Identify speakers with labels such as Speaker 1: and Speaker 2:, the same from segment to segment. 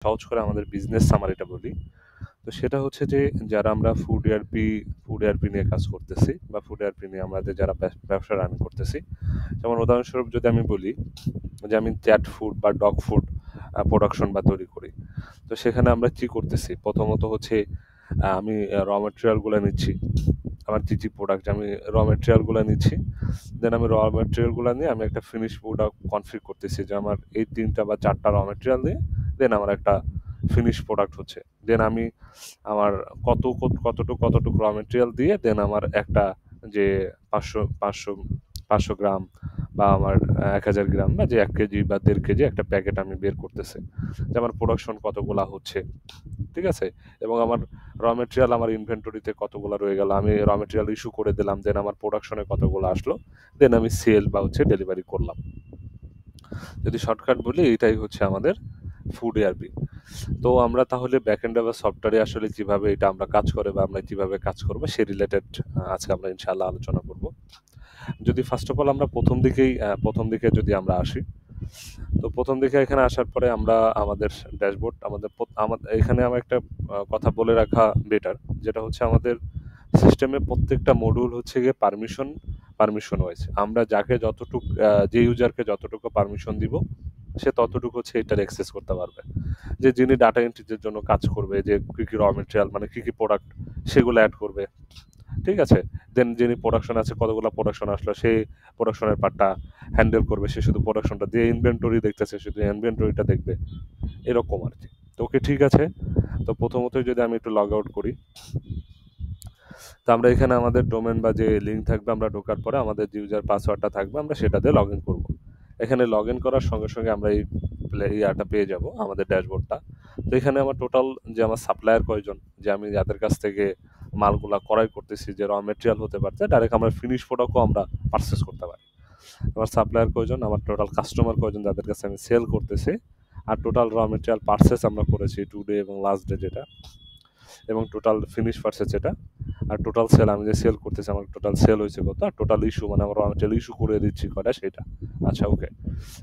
Speaker 1: সহজ করে আমাদের বিজনেস সামারিটা বলি। তো সেটা হচ্ছে যে যারা আমরা ফুড এআরপি নিয়ে কাজ করতেছি বা ফুড এআরপি নিয়ে আমাদের যারা ব্যবসা রান করতেছি, যেমন উদাহরণস্বরূপ যদি আমি বলি যে আমি ক্যাট ফুড বা ডগ ফুড প্রোডাকশন বা তৈরি করি। তো সেখানে আমরা কি করতেছি, প্রথমত হচ্ছে আমি র মেটেরিয়ালগুলো নিচ্ছি, আমার কি কি প্রোডাক্ট আমি র মেটেরিয়ালগুলো নিচ্ছি, দেন আমি র মেটেরিয়ালগুলো নিয়ে আমি একটা ফিনিশ প্রোডাক্ট কনফিগ করতেছি যে আমার এই 3টা বা 4টা র মেটেরিয়াল দিয়ে দেন আমার একটা ফিনিশ প্রোডাক্ট হচ্ছে। দেন আমি আমার কতটুকু র মেটেরিয়াল দিয়ে দেন আমার একটা যে 500 গ্রাম বা আমার 1000 গ্রাম বা যে 1 কেজি বা 1.5 কেজি একটা প্যাকেট আমি বের করতেছি যে আমার প্রোডাকশন কতগুলা হচ্ছে, ঠিক আছে। এবং আমার র মেটেরিয়াল আমার ইনভেন্টরিতে কতগুলো রয়ে গেল, আমি র মেটেরিয়াল ইস্যু করে দিলাম, দেন আমার প্রোডাকশনে কতগুলো আসলো, দেন আমি সেল বা হচ্ছে ডেলিভারি করলাম। যদি শর্টকাট বলি এটাই হচ্ছে আমাদের ফুড এআরপি। তো আমরা তাহলে ব্যাকএন্ড বা সফটওয়্যারে আসলে কিভাবে এটা আমরা কাজ করে বা আমরা কিভাবে কাজ করবো সে রিলেটেড আজকে আমরা ইনশাআল্লাহ আলোচনা করব। যদি ফার্স্ট অফ অল আমরা প্রথম দিকে যদি আমরা আসি, তো প্রথম দিকে এখানে আসার পরে আমরা আমাদের ড্যাশবোর্ড আমাদের এখানে আমার একটা কথা বলে রাখা বেটার, যেটা হচ্ছে আমাদের সিস্টেমে প্রত্যেকটা মডিউল হচ্ছে গিয়ে পারমিশন ওয়াইজ আমরা যাকে যতটুকু যে ইউজারকে যতটুকু পারমিশন দিব সে ততটুকু হচ্ছে এটার অ্যাক্সেস করতে পারবে। যে যিনি ডাটা এন্ট্রির জন্য কাজ করবে, যে কি কি র মেটেরিয়াল মানে কি কি প্রোডাক্ট সেগুলো অ্যাড করবে, ঠিক আছে। দেন যিনি প্রোডাকশন আছে কতগুলো প্রোডাকশন আসলো সেই প্রোডাকশনের পার্টটা হ্যান্ডেল করবে, সে শুধু প্রোডাকশনটা দিয়ে ইনভেন্টরি দেখতেছে শুধু ইনভেন্টরিটা দেখবে, এরকম আর কি। তো ওকে, ঠিক আছে। তো প্রথমতই যদি আমি একটু লগ আউট করি, তো আমরা এখানে আমাদের ডোমেন বা যে লিঙ্ক থাকবে আমরা ঢোকার পরে আমাদের যে ইউজার পাসওয়ার্ডটা থাকবে আমরা সেটাতে লগ ইন করবো। এখানে লগ ইন করার সঙ্গে সঙ্গে আমরা এই ইয়াটা পেয়ে যাব আমাদের ড্যাশবোর্ডটা। তো এখানে আমার টোটাল যে আমার সাপ্লায়ার কয়জন, যে আমি যাদের কাছ থেকে মালগুলা ক্রয় করতেছি, যে র মেটেরিয়াল হতে পারছে ডাইরেক্ট আমরা ফিনিশ প্রোডাক্টও আমরা পারচেস করতে পারি। আমার সাপ্লায়ার কয়জন, আমার টোটাল কাস্টমার কয়জন যাদের কাছে আমি সেল করতেছি, আর টোটাল র মেটেরিয়াল পারচেস আমরা করেছি টুডে এবং লাস্ট ডে যেটা, এবং টোটাল ফিনিশ পারচেস যেটা, আর টোটাল সেল আমি যে সেল করতেছি আমার টোটাল সেল হয়েছে কত, আর টোটাল ইস্যু মানে আমরা র মেটেরিয়াল ইস্যু করে দিচ্ছি কয়টা সেটা। আচ্ছা, ওকে।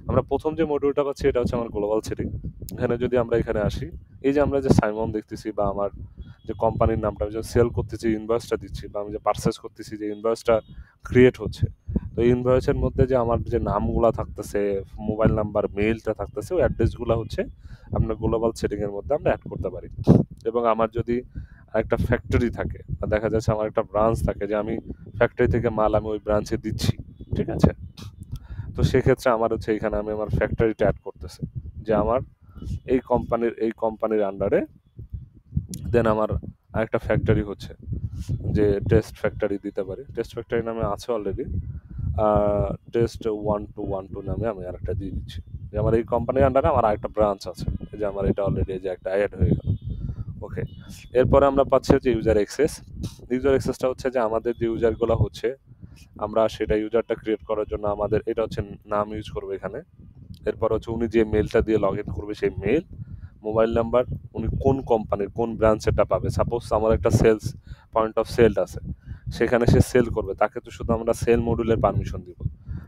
Speaker 1: আমরা প্রথম যে মডিউলটা পাচ্ছি এটা হচ্ছে আমার গ্লোবাল সেটিং। এখানে যদি আমরা এখানে আসি, এই যে আমরা যে সাইমন দেখতেছি বা আমার যে কোম্পানির নামটা আমি যে সেল করতেছি ইনভয়েসটা দিচ্ছি বা আমি যে পারচেস করতেছি যে ইনভয়েসটা ক্রিয়েট হচ্ছে, তো ইনভয়েসের মধ্যে যে আমার যে নামগুলা থাকতেছে, মোবাইল নাম্বার, মেইলটা থাকতেছে, ওই অ্যাড্রেসগুলো হচ্ছে আপনার গ্লোবাল সেটিং এর মধ্যে আমরা অ্যাড করতে পারি। এবং আমার যদি একটা ফ্যাক্টরি থাকে বা দেখা যাচ্ছে আমার একটা ব্রাঞ্চ থাকে যে আমি ফ্যাক্টরি থেকে মাল আমি ওই ব্রাঞ্চে দিচ্ছি, ঠিক আছে। তো সেক্ষেত্রে আমার হচ্ছে এখানে আমি আমার ফ্যাক্টরিটা অ্যাড করতেছি যে আমার এই কোম্পানির আন্ডারে দেন আমার আরেকটা ফ্যাক্টরি হচ্ছে যে টেস্ট ফ্যাক্টরি দিতে পারি, টেস্ট ফ্যাক্টরি নামে আছে অলরেডি, টেস্ট 1212 নামে আমি আরেকটা দিয়ে দিচ্ছি যে আমার এই কোম্পানির আন্ডারে আমার আরেকটা ব্রাঞ্চ আছে, এই যে আমার এটা অলরেডি যে একটা অ্যাড হয়ে গেল। ওকে, এরপরে আমরা পাচ্ছি হচ্ছে ইউজার অ্যাক্সেস। ইউজার অ্যাক্সেসটা হচ্ছে যে আমাদের যে ইউজারগুলো হচ্ছে আমরা সেটা ইউজারটা ক্রিয়েট করার জন্য আমাদের এটা হচ্ছে নাম ইউজ করবো এখানে। এরপর হচ্ছে উনি যে মেলটা দিয়ে লগ ইন করবে সেই মেল, মোবাইল নাম্বার, উনি কোন কোম্পানির কোন ব্রাঞ্চেরটা পাবে। সাপোজ আমার একটা সেলস পয়েন্ট অফ সেল আছে, সেখানে সে সেল করবে, তাকে তো শুধু আমরা সেল মডিউলের পারমিশন দিব।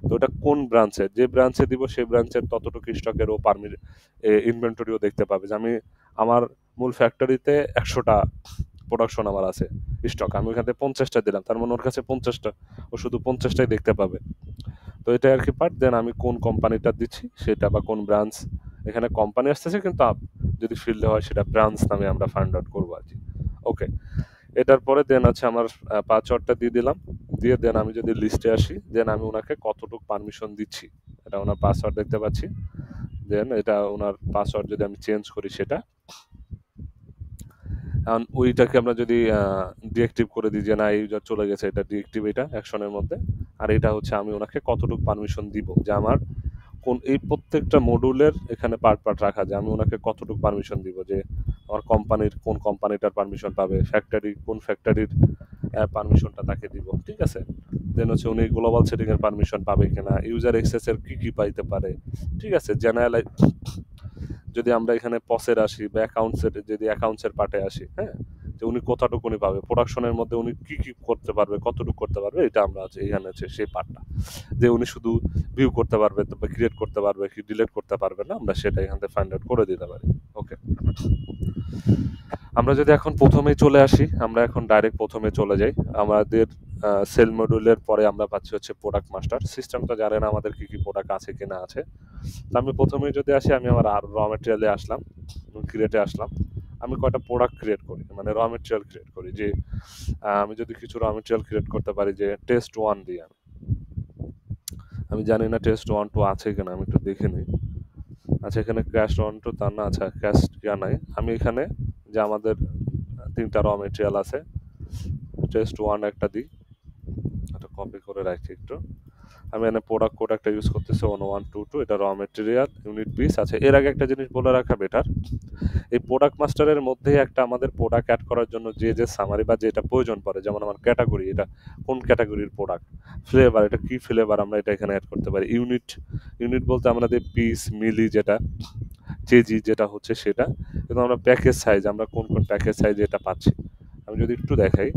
Speaker 1: তো ওটা কোন ব্রাঞ্চের, যে ব্রাঞ্চে দিব সেই ব্রাঞ্চের ততটুকু স্টকের ও ইনভেন্টরিও দেখতে পাবে যে আমি আমার মূল ফ্যাক্টরিতে 100টা প্রোডাকশন আমার আছে স্টক, আমি ওখান থেকে 50টা দিলাম, তার মানে ওর কাছে 50টা, ও শুধু 50টাই দেখতে পাবে। তো এটা আর কি পার্ট। দেন আমি কোন কোম্পানিটা দিচ্ছি সেটা বা কোন ব্রাঞ্চ, এখানে কোম্পানি আসতেছে কিন্তু যদি ফিল্ডে হয় সেটা ব্রাঞ্চ নামে আমরা ফাইন্ড আউট করবো আর কি। ওকে, এটার পরে দেন আছে আমার পাসওয়ার্ডটা দিয়ে দিলাম, দিয়ে দেন আমি যদি লিস্টে আসি দেন আমি ওনাকে কতটুকু পারমিশন দিচ্ছি, এটা ওনার পাসওয়ার্ড দেখতে পাচ্ছি। দেন এটা ওনার পাসওয়ার্ড যদি আমি চেঞ্জ করি সেটা, এখন ওইটাকে আমরা যদি ডিএক্টিভ করে দিই যে না এই ইউজার চলে গেছে, এটা ডিএক্টিভ, এটা অ্যাকশনের মধ্যে। আর এটা হচ্ছে আমি ওনাকে কতটুকু পারমিশন দিব, যে আমার কোন এই প্রত্যেকটা মডিউলের এখানে পার্ট রাখা, যে আমি ওনাকে কতটুকু পারমিশন দিব, যে আমার কোম্পানির কোন কোম্পানিটার পারমিশন পাবে, ফ্যাক্টরি কোন ফ্যাক্টরির পারমিশনটা তাকে দিব, ঠিক আছে। দেন হচ্ছে উনি গ্লোবাল সেটিং এর পারমিশন পাবে কিনা, ইউজার অ্যাক্সেস এর কি কি পাইতে পারে, ঠিক আছে। জেনারেল যদি আমরা এখানে পসের আসি বা অ্যাকাউন্টসের যদি অ্যাকাউন্টসের পার্টে আসি, হ্যাঁ, যে উনি কতটুকুনি পাবে, প্রোডাকশনের মধ্যে উনি কি কি করতে পারবে, কতটুকু করতে পারবে, এটা আমরা আছে এখানে আছে সেই পার্টটা, যে উনি শুধু ভিউ করতে পারবে, তবে ক্রিয়েট করতে পারবে কি ডিলিট করতে পারবে না, আমরা সেটা এখান থেকে ফাইন্ড আউট করে দিতে পারি। ওকে, আমরা যদি এখন প্রথমেই চলে আসি, আমরা এখন ডাইরেক্ট প্রথমে চলে যাই। আমাদের সেল মডিউলের পরে আমরা পাচ্ছি হচ্ছে প্রোডাক্ট মাস্টার। সিস্টেম তো জানে না আমাদের কি কি প্রোডাক্ট আছে কি না আছে। তো আমি প্রথমেই যদি আসি, আমি আমার র মেটেরিয়ালে আসলাম, ক্রিয়েটে আসলাম। আমি কয়টা প্রোডাক্ট ক্রিয়েট করি, মানে র মেটেরিয়াল ক্রিয়েট করি, যে আমি যদি কিছু র মেটেরিয়াল ক্রিয়েট করতে পারি, যে টেস্ট 1 দিয়ে আমি জানি না টেস্ট 1 2 আছে কিনা, আমি একটু দেখে নিই। আচ্ছা, এখানে ক্যাশ 1 2 তা না, আচ্ছা ক্যাশ ইয়া নাই। আমি এখানে যে আমাদের 3টা র মেটেরিয়াল আছে, টেস্ট 1 একটা দিই, এটা কপি করে রাখি একটু। আমি এখানে প্রোডাক্ট কোড একটা ইউজ করতেছি 1122, এটা র মেটেরিয়াল ইউনিট পিস আছে। এর আগে একটা জিনিস বলে রাখা বেটার, এই প্রোডাক্ট মাস্টারের মধ্যে একটা আমাদের প্রোডাক্ট অ্যাড করার জন্য যে যে সামারি বা যেটা প্রয়োজন পড়ে, যেমন আমার ক্যাটাগরি, এটা কোন ক্যাটাগরির প্রোডাক্ট, ফ্লেভার, এটা কি ফ্লেভার, আমরা এটা এখানে অ্যাড করতে পারি। ইউনিট, ইউনিট বলতে আমাদের পিস, মিলি যেটা, কেজি যেটা হচ্ছে সেটা। কিন্তু আমরা প্যাকেজ সাইজ, আমরা কোন কোন প্যাকেজ সাইজে এটা পাচ্ছি, আমি যদি একটু দেখাই,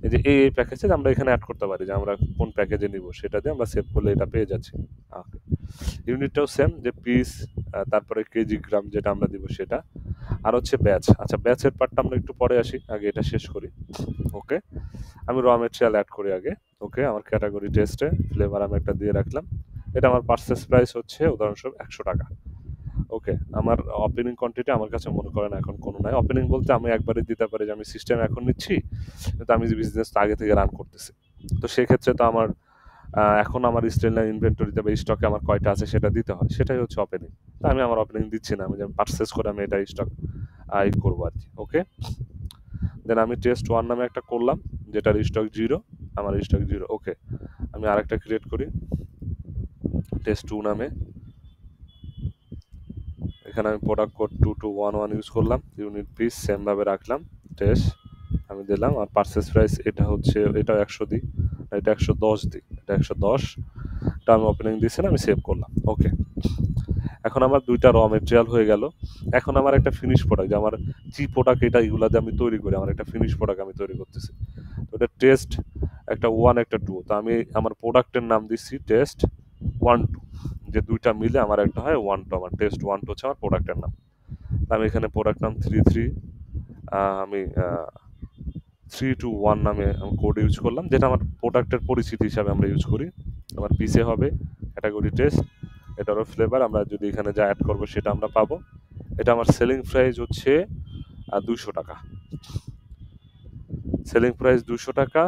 Speaker 1: এই যে এই প্যাকেজে আমরা এখানে অ্যাড করতে পারি, যে আমরা কোন প্যাকেজে নিব সেটা দিয়ে আমরা সেভ করলে এটা পেয়ে যাচ্ছি। ইউনিটটাও সেম, যে পিস, তারপরে কেজি, গ্রাম যেটা আমরা দিব সেটা। আর হচ্ছে ব্যাচ। আচ্ছা, ব্যাচের পার্টটা আমরা একটু পরে আসি, আগে এটা শেষ করি। ওকে, আমি র মেটেরিয়াল অ্যাড করি আগে। ওকে, আমার ক্যাটাগরি টেস্টে ফ্লেভার আমি একটা দিয়ে রাখলাম। এটা আমার পারচেস প্রাইস হচ্ছে উদাহরণস্বরূপ 100 টাকা। ওকে, আমার ওপেনিং কোয়ান্টিটি আমার কাছে মনে করেন এখন কোনো নাই। ওপেনিং বলতে আমি একবারই দিতে পারি, যে আমি সিস্টেম এখন নিচ্ছি, কিন্তু আমি যে বিজনেস আগে থেকে রান করতেছি। তো সেক্ষেত্রে তো আমার এখন আমার স্টেনলাইন ইনভেন্টরিতে বা স্টকে আমার কয়টা আছে সেটা দিতে হয়, সেটাই হচ্ছে ওপেনিং। তো আমি আমার ওপেনিং দিচ্ছি না, আমি পারচেস করে আমি এটা স্টক করবো আর কি। ওকে, দেন আমি টেস্ট 1 নামে একটা করলাম, যেটার স্টক 0, আমার স্টক 0। ওকে, আমি আরেকটা ক্রিয়েট করি টেস্ট 2 নামে। এখানে আমি প্রোডাক্ট কোড 2211 ইউজ করলাম, ইউনিট পিস সেম ভাবে রাখলাম, টেস্ট আমি দিলাম। আর পারচেস প্রাইস এটা হচ্ছে, এটাও 100 দিই, এটা 110 দিই, এটা 110, এটা আমি ওপেনিং দিয়েছি না, আমি সেভ করলাম। ওকে, এখন আমার 2টা র মেটেরিয়াল হয়ে গেল। এখন আমার একটা ফিনিশ প্রোডাক্ট, যে আমার কি প্রোডাক্ট এটা, এগুলাতে আমি তৈরি করি, আমার একটা ফিনিশ প্রোডাক্ট আমি তৈরি করতেছি। তো এটা টেস্ট একটা 1 একটা 2, তো আমি আমার প্রোডাক্টের নাম দিচ্ছি টেস্ট 1 2, যে 2টা মিলে আমার একটা হয় 1 2, আমার টেস্ট 1 2 হচ্ছে আমার প্রোডাক্টের নাম। আমি এখানে প্রোডাক্ট নাম 33, আমি 321 নামে আমি কোড ইউজ করলাম, যেটা আমার প্রোডাক্টের পরিচিতি হিসাবে আমরা ইউজ করি। আমার পিসে হবে ক্যাটাগরি টেস্ট, এটারও ফ্লেভার আমরা যদি এখানে যা অ্যাড করবো সেটা আমরা পাবো। এটা আমার সেলিং প্রাইস হচ্ছে 200 টাকা, সেলিং প্রাইস 200 টাকা।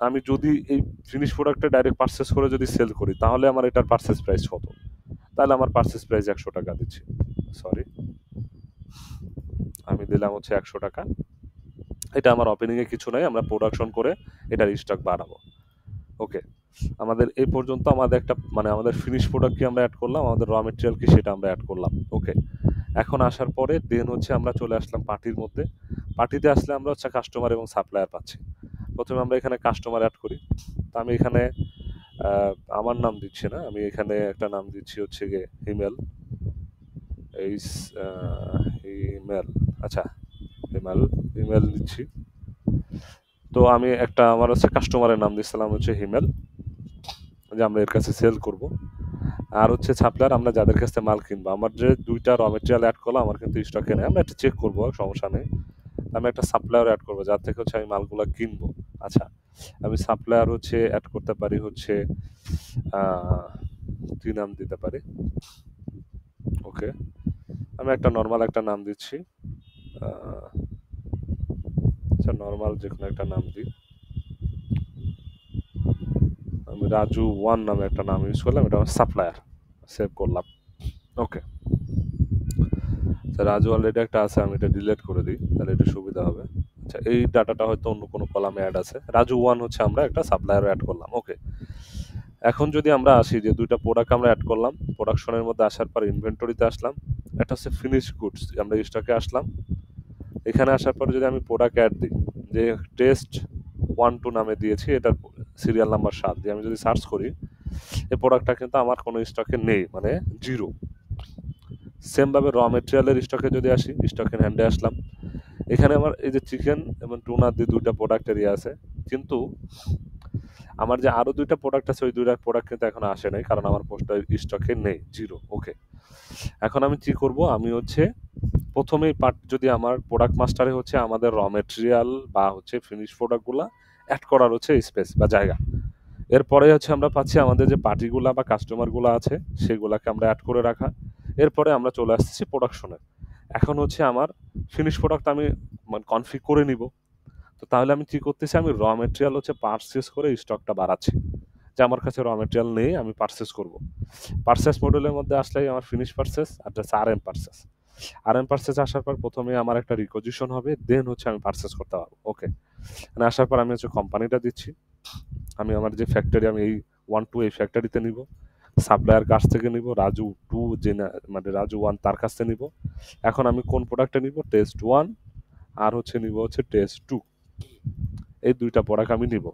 Speaker 1: আমি যদি এই ফিনিশ প্রোডাক্টটা ডাইরেক্ট পারচেস করে যদি সেল করি, তাহলে আমার এটার পারচেস প্রাইস কত? তাহলে আমার পারচেস প্রাইস 100 টাকা দিচ্ছি, সরি, আমি দিলাম হচ্ছে 100 টাকা। এটা আমার ওপেনিংয়ে কিছু নাই, আমরা প্রোডাকশন করে এটার স্টক বাড়াবো। ওকে, আমাদের এই পর্যন্ত আমাদের একটা, মানে আমাদের ফিনিশ প্রোডাক্ট কি আমরা অ্যাড করলাম, আমাদের র মেটেরিয়াল কি সেটা আমরা অ্যাড করলাম। ওকে, এখন আসার পরে দেন হচ্ছে আমরা চলে আসলাম পার্টির মধ্যে। পার্টিতে আসলে আমরা হচ্ছে কাস্টমার এবং সাপ্লায়ার পাচ্ছি। প্রথমে আমরা এখানে কাস্টমার অ্যাড করি। তো আমি এখানে আমার নাম দিচ্ছি না, আমি এখানে একটা নাম দিচ্ছি হচ্ছে গিয়ে হিমেল, এই হিমেল, আচ্ছা হিমেল, ইমেল দিচ্ছি। তো আমি একটা আমার হচ্ছে কাস্টমারের নাম দিচ্ছিলাম হচ্ছে হিমেল, যে আমরা এর কাছে সেল করব। আর হচ্ছে সাপ্লায়ার, আমরা যাদের কাছে মাল কিনবো। আমার যে 2টা র মেটেরিয়াল অ্যাড করলাম, আমার কিন্তু স্টকে নেই, আমরা একটা চেক করবো, সমস্যা নেই। আমি একটা সাপ্লায়ার অ্যাড করবো যার থেকে হচ্ছে আমি মালগুলো কিনবো। আচ্ছা, আমি সাপ্লায়ার হচ্ছে অ্যাড করতে পারি হচ্ছে কি নাম দিতে পারি। ওকে, আমি একটা নর্মাল একটা নাম দিচ্ছি, আচ্ছা নর্মাল যে কোনো একটা নাম দিই, আমি রাজু 1 নামে একটা নাম ইউজ করলাম, এটা আমার সাপ্লায়ার, সেভ করলাম। ওকে, রাজু অলরেডি একটা আছে, আমি এটা ডিলিট করে দিই, তাহলে এটা সুবিধা হবে। আচ্ছা, এই ডাটাটা হয়তো অন্য কোনো কলামে অ্যাড আছে, রাজু 1 হচ্ছে আমরা একটা সাপ্লায়ার অ্যাড করলাম। ওকে, এখন যদি আমরা আসি, যে 2টা প্রোডাক্ট আমরা অ্যাড করলাম, প্রোডাকশনের মধ্যে আসার পর ইনভেন্টরিতে আসলাম, একটা হচ্ছে ফিনিশ গুডস, আমরা স্টকে আসলাম। এখানে আসার পর যদি আমি প্রোডাক্ট অ্যাড দিই, যে টেস্ট 1 2 নামে দিয়েছি, এটার সিরিয়াল নাম্বার 7 দিয়ে আমি যদি সার্চ করি, এই প্রোডাক্টটা কিন্তু আমার কোনো স্টকে নেই, মানে 0। সেমভাবে র মেটেরিয়ালের স্টকে যদি আসি, স্টকের হ্যান্ডে আসলাম, এখানে আমার এই যে চিকেন এবং টুনা দিয়ে দুইটা প্রোডাক্ট এরিয়া আছে, কিন্তু আমার যে আরো দুইটা প্রোডাক্ট আছে ওই দুইটা প্রোডাক্ট কিন্তু এখন আসে নাই, কারণ আমার পোস্ট স্টকে নেই, জিরো। ওকে, এখন আমি কি করব, আমি হচ্ছে প্রথমেই পার্ট, যদি আমার প্রোডাক্ট মাস্টারে হচ্ছে আমাদের র মেটেরিয়াল বা হচ্ছে ফিনিশ প্রোডাক্টগুলা অ্যাড করার হচ্ছে স্পেস বা জায়গা, এরপরে হচ্ছে আমরা পাচ্ছি আমাদের যে পার্টিগুলা বা কাস্টমারগুলো আছে সেগুলাকে আমরা অ্যাড করে রাখা। এরপরে আমরা চলে আসতেছি প্রোডাকশনে। এখন হচ্ছে আমার ফিনিশ প্রোডাক্ট আমি কনফিগ করে নিব। তো তাহলে আমি কি করতেছি, আমি র মেটেরিয়াল হচ্ছে পারচেস করে স্টকটা বাড়াচ্ছি, যে আমার কাছে র মেটেরিয়াল নেই, আমি পারচেস করব। পারচেস মডেলের মধ্যে আসলেই আমার ফিনিশ পারচেস আর হচ্ছে R M purchase. R M purchase আসার পর প্রথমে আমার একটা রিকোজিশন হবে, দেন হচ্ছে আমি পারচেস করতে পারবো। ওকে, মানে আসার পর আমি হচ্ছে কোম্পানিটা দিচ্ছি, আমি আমার যে ফ্যাক্টরি, আমি এই 1 2 এই ফ্যাক্টরিতে নিব, সাপ্লায়ার কাছ থেকে নিব, রাজু 2 যে মানে রাজু 1 তার কাছ থেকে নিব। এখন আমি কোন প্রোডাক্টটা নিব, টেস্ট 1 আর হচ্ছে নিব হচ্ছে টেস্ট 2, এই দুইটা প্রোডাক্ট আমি নিব।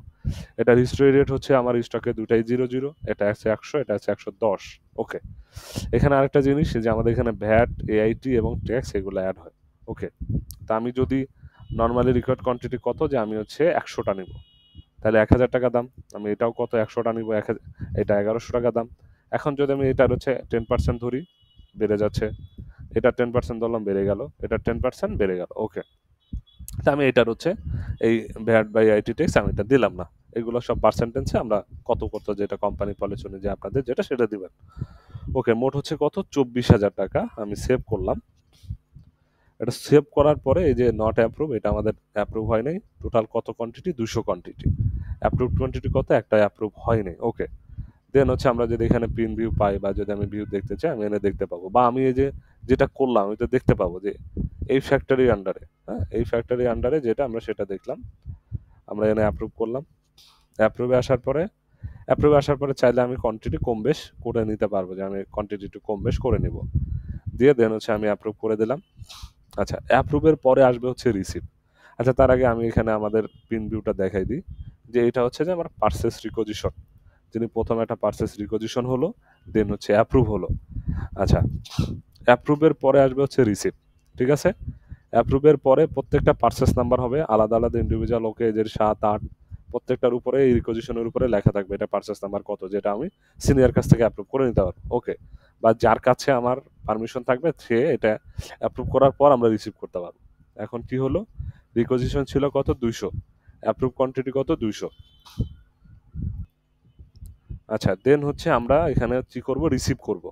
Speaker 1: এটা হিস্ট্রি রেট হচ্ছে আমার স্টকে দুটাই 0 0, এটা আছে 100, এটা আছে 110। ওকে, এখানে আরেকটা জিনিস যে আমাদের এখানে ভ্যাট, এআইটি এবং ট্যাক্স এগুলো অ্যাড হয়। ওকে, তা আমি যদি নর্মালি রিকোয়ার্ড কোয়ান্টিটি কত, যে আমি হচ্ছে 100টা নিব, তাহলে 1000 টাকা দাম। আমি এটাও কত, 100টা নিব, এটা 1100 টাকা দাম। এখন যদি আমি এটার হচ্ছে 10% ধরি, বেড়ে যাচ্ছে, এটা 10% ধরলাম, বেড়ে গেল, এটা 10% বেড়ে গেল। ওকে, তা আমি এটার হচ্ছে এই ভ্যাট বাই আইটি ট্যাক্স আমি এটা দিলাম না, এগুলো সব পার্সেন্টেজে আমরা কত কত যেটা কোম্পানি পলিসি অনুযায়ী আপনাদের যেটা সেটা দিবেন। ওকে, মোট হচ্ছে কত, 24,000 টাকা আমি সেভ করলাম। এটা সেভ করার পরে এই যে নট অ্যাপ্রুভ, এটা আমাদের অ্যাপ্রুভ হয় নাই। টোটাল কত কোয়ান্টিটি, 200 কোয়ান্টিটি। অ্যাপ্রুভ কোয়ান্টিটি কত, একটা অ্যাপ্রুভ হয় নাই। ওকে, দেন হচ্ছে আমরা যদি এখানে প্রিন্ট ভিউ পাই বা যদি আমি ভিউ দেখতে চাই, আমি এনে দেখতে পাবো, বা আমি এই যে যেটা করলাম এটা দেখতে পাবো যে এই ফ্যাক্টরির আন্ডারে, হ্যাঁ এই ফ্যাক্টরির আন্ডারে যেটা আমরা সেটা দেখলাম, আমরা এনে অ্যাপ্রুভ করলাম। অ্যাপ্রুভে আসার পরে চাইলে আমি কোয়ান্টিটি কম বেশ করে নিতে পারবো, যে আমি কোয়ান্টিটি একটু কম বেশ করে নিব, দিয়ে দেন হচ্ছে আমি অ্যাপ্রুভ করে দিলাম। আচ্ছা, অ্যাপ্রুভের পরে আসবে হচ্ছে রিসিভ। আচ্ছা, তার আগে আমি এখানে আমাদের পিন ভিউটা দেখাই দিই, যে এটা হচ্ছে যে আমার পার্সেস রিকোজিশন, যিনি প্রথমে একটা পার্সেস রিকোজিশন হলো, দেন হচ্ছে অ্যাপ্রুভ হলো। আচ্ছা, অ্যাপ্রুভের পরে আসবে হচ্ছে রিসিভ, ঠিক আছে। অ্যাপ্রুভের পরে প্রত্যেকটা পার্সেস নাম্বার হবে আলাদা আলাদা, ইন্ডিভিজুয়াল ওকে এদের 7 8 প্রত্যেকটার উপরে এই রিকোজিশনের উপরে লেখা থাকবে এটা পার্সেস নাম্বার কত, যেটা আমি সিনিয়র কাছ থেকে অ্যাপ্রুভ করে নিতে পারবো। ওকে, বা যার কাছে আমার পারমিশন থাকবে সে এটা অ্যাপ্রুভ করার পর আমরা রিসিভ করতে পারবো। এখন কি হলো, রিকোজিশন ছিল কত, 200, অ্যাপ্রুভ কোয়ান্টিটি কত, 200। আচ্ছা, দেন হচ্ছে আমরা এখানে কি করব, রিসিভ করব।